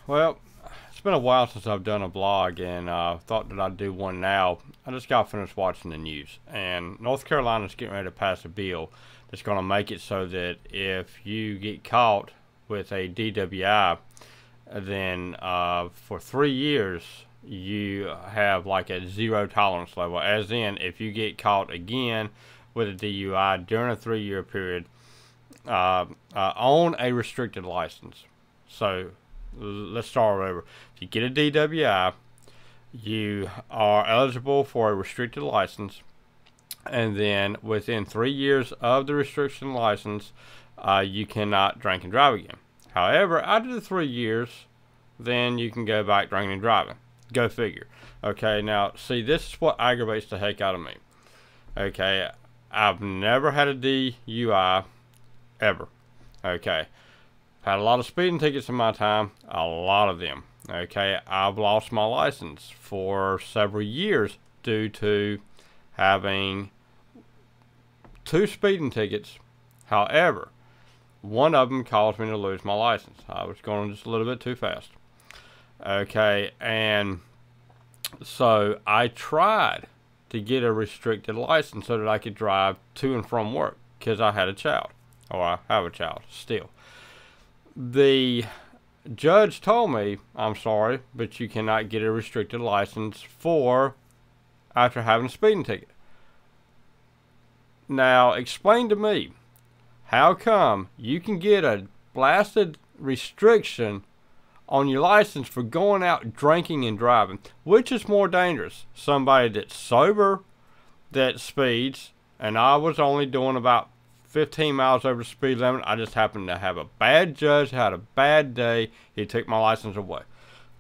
Well, it's been a while since I've done a vlog, and thought that I'd do one now. I just got finished watching the news, and North Carolina's getting ready to pass a bill that's going to make it so that if you get caught with a DWI, then for 3 years you have like a zero tolerance level. As in, if you get caught again with a DUI during a 3 year period on a restricted license. So let's start over. If you get a DWI, you are eligible for a restricted license, and then within 3 years of the restriction license, you cannot drink and drive again. However, after the 3 years, then you can go back drinking and driving. Go figure. Okay, now see, this is what aggravates the heck out of me. Okay, I've never had a DUI ever. Okay, had a lot of speeding tickets in my time, a lot of them. Okay, I've lost my license for several years due to having 2 speeding tickets. However, one of them caused me to lose my license. I was going just a little bit too fast. Okay, and so I tried to get a restricted license so that I could drive to and from work because I had a child, or I have a child still. The judge told me, I'm sorry, but you cannot get a restricted license after having a speeding ticket. Now, explain to me, how come you can get a blasted restriction on your license for going out drinking and driving? Which is more dangerous? Somebody that's sober that speeds, and I was only doing about 15 miles over the speed limit. I just happened to have a bad judge, had a bad day. He took my license away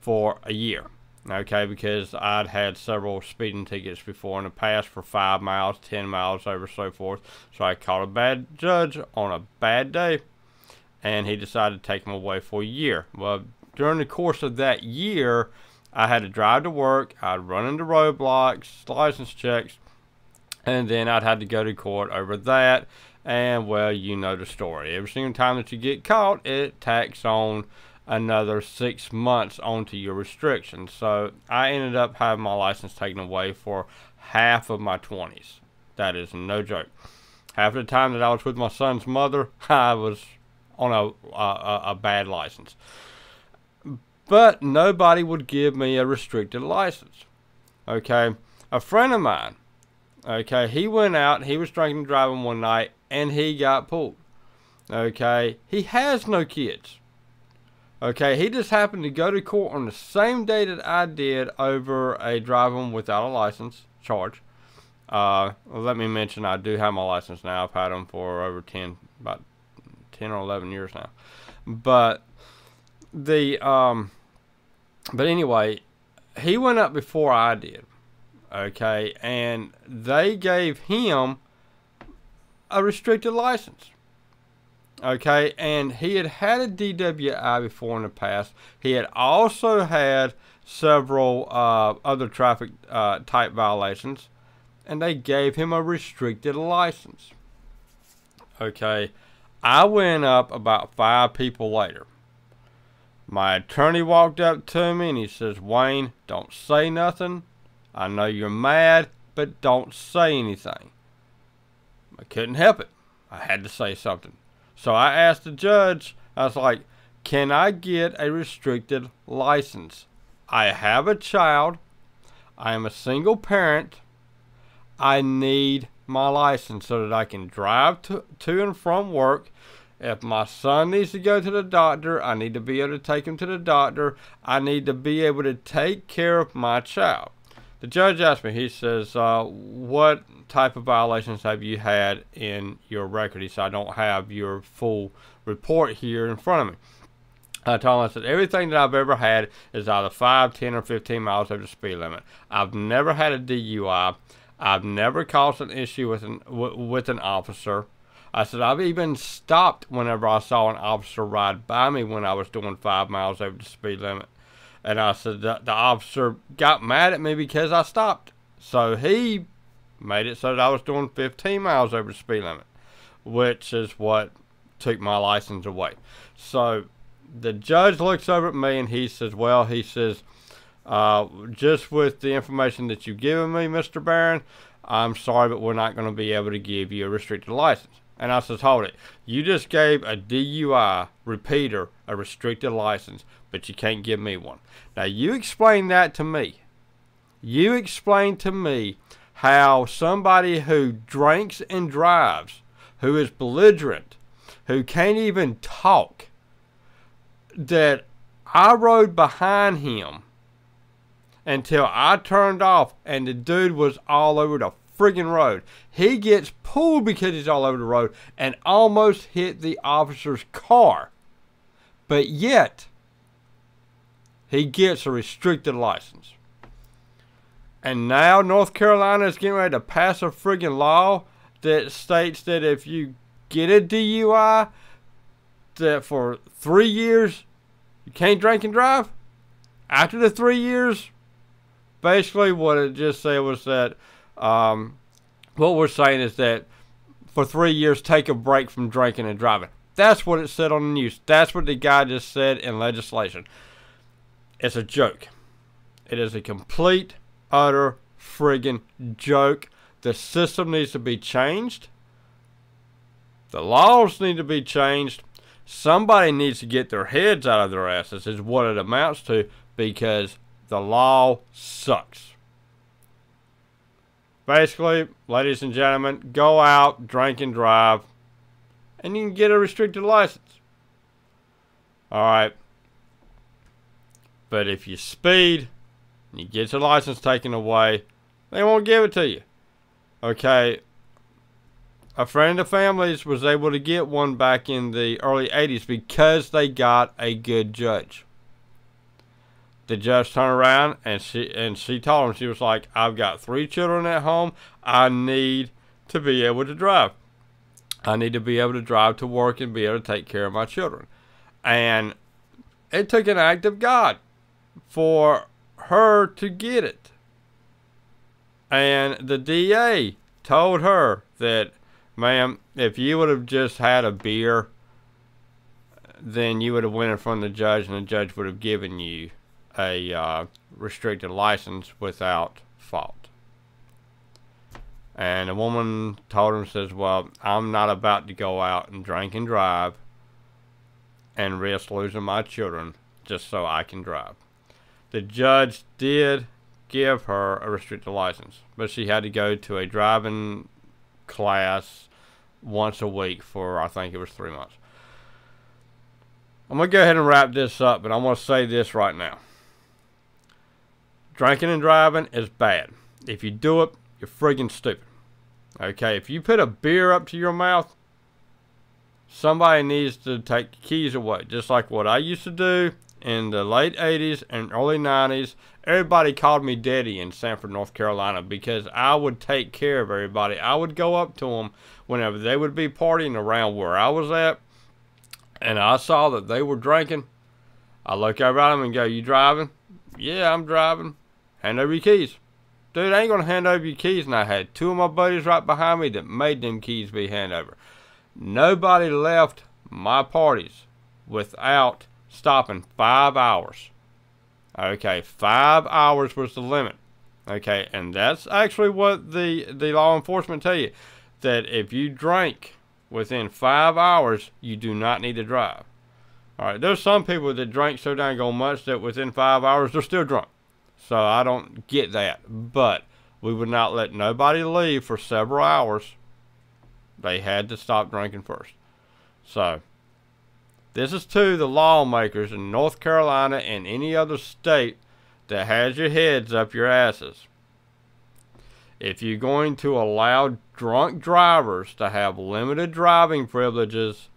for a year. Okay, because I'd had several speeding tickets before in the past for 5 miles, 10 miles over, so forth. So I caught a bad judge on a bad day, and he decided to take him away for a year. Well, during the course of that year, I had to drive to work. I'd run into roadblocks, license checks, and then I'd have to go to court over that. And, well, you know the story. Every single time that you get caught, it tacks on another 6 months onto your restrictions. So I ended up having my license taken away for half of my 20s. That is no joke. Half of the time that I was with my son's mother, I was on a bad license. But nobody would give me a restricted license. Okay, a friend of mine, okay, he went out, he was drinking and driving one night, and he got pulled. Okay, he has no kids. Okay, he just happened to go to court on the same day that I did over a driving without a license charge. Let me mention, I do have my license now. I've had them for over about 10 or 11 years now. But but anyway, he went up before I did. Okay, and they gave him a restricted license. Okay, and he had had a DWI before in the past. He had also had several other traffic type violations, and they gave him a restricted license. Okay, I went up about 5 people later. My attorney walked up to me and he says, "Wayne, don't say nothing. I know you're mad, but don't say anything." I couldn't help it. I had to say something. So I asked the judge, I was like, "Can I get a restricted license? I have a child. I am a single parent. I need my license so that I can drive to and from work. If my son needs to go to the doctor, I need to be able to take him to the doctor. I need to be able to take care of my child." The judge asked me, he says, "What type of violations have you had in your record?" He said, "I don't have your full report here in front of me." I told him, I said, "Everything that I've ever had is either 5, 10, or 15 miles over the speed limit. I've never had a DUI. I've never caused an issue with an officer." I said, "I've even stopped whenever I saw an officer ride by me when I was doing 5 miles over the speed limit." And I said, the officer got mad at me because I stopped. So he made it so that I was doing 15 miles over the speed limit, which is what took my license away. So the judge looks over at me and he says, well, he says, just with the information that you've given me, Mr. Barron, I'm sorry, but we're not going to be able to give you a restricted license. And I says, hold it. You just gave a DUI repeater a restricted license, but you can't give me one. Now, you explain that to me. You explain to me how somebody who drinks and drives, who is belligerent, who can't even talk, that I rode behind him until I turned off and the dude was all over the friggin' road. He gets pulled because he's all over the road and almost hit the officer's car. But yet, he gets a restricted license. And now North Carolina is getting ready to pass a friggin' law that states that if you get a DUI, that for 3 years you can't drink and drive. After the 3 years, basically what it just said was that what we're saying is that for 3 years take a break from drinking and driving. That's what it said on the news. That's what the guy just said in legislation. It's a joke. It is a complete, utter friggin' joke. The system needs to be changed. The laws need to be changed. Somebody needs to get their heads out of their asses is what it amounts to, because the law sucks. Basically, ladies and gentlemen, go out, drink and drive, and you can get a restricted license. Alright. But if you speed and you get your license taken away, they won't give it to you. Okay. A friend of the family's was able to get one back in the early 80s because they got a good judge. The judge turned around and she told him, she was like, I've got 3 children at home. I need to be able to drive. I need to be able to drive to work and be able to take care of my children. And it took an act of God for her to get it. And the DA told her that, ma'am, if you would have just had a beer, then you would have went in front of the judge and the judge would have given you a restricted license without fault. And the woman told him, says, well, I'm not about to go out and drink and drive and risk losing my children just so I can drive. The judge did give her a restricted license, but she had to go to a driving class once a week for, I think it was 3 months. I'm going to go ahead and wrap this up, but I'm going to say this right now. Drinking and driving is bad. If you do it, you're friggin' stupid. Okay, if you put a beer up to your mouth, somebody needs to take the keys away. Just like what I used to do in the late 80s and early 90s. Everybody called me Daddy in Sanford, North Carolina, because I would take care of everybody. I would go up to them whenever they would be partying around where I was at, and I saw that they were drinking. I look over at them and go, you driving? Yeah, I'm driving. Hand over your keys. Dude, I ain't gonna hand over your keys. And I had 2 of my buddies right behind me that made them keys be hand over. Nobody left my parties without stopping 5 hours. Okay, 5 hours was the limit. Okay, and that's actually what the law enforcement tell you. That if you drink within 5 hours, you do not need to drive. Alright, there's some people that drink so dang much that within 5 hours, they're still drunk. So I don't get that. But we would not let nobody leave for several hours. They had to stop drinking first. So this is to the lawmakers in North Carolina and any other state that has your heads up your asses. If you're going to allow drunk drivers to have limited driving privileges,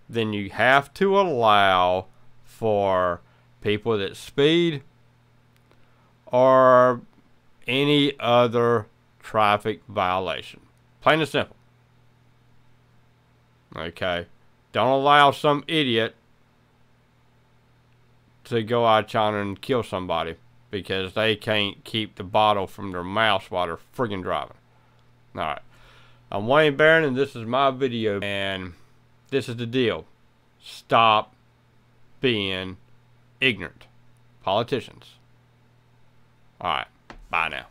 then you have to allow for people that speed or any other traffic violation. Plain and simple. Okay. Don't allow some idiot to go out China and kill somebody because they can't keep the bottle from their mouth while they're friggin' driving. Alright. I'm Wayne Barron and this is my video, and this is the deal. Stop being ignorant. Politicians. All right. Bye now.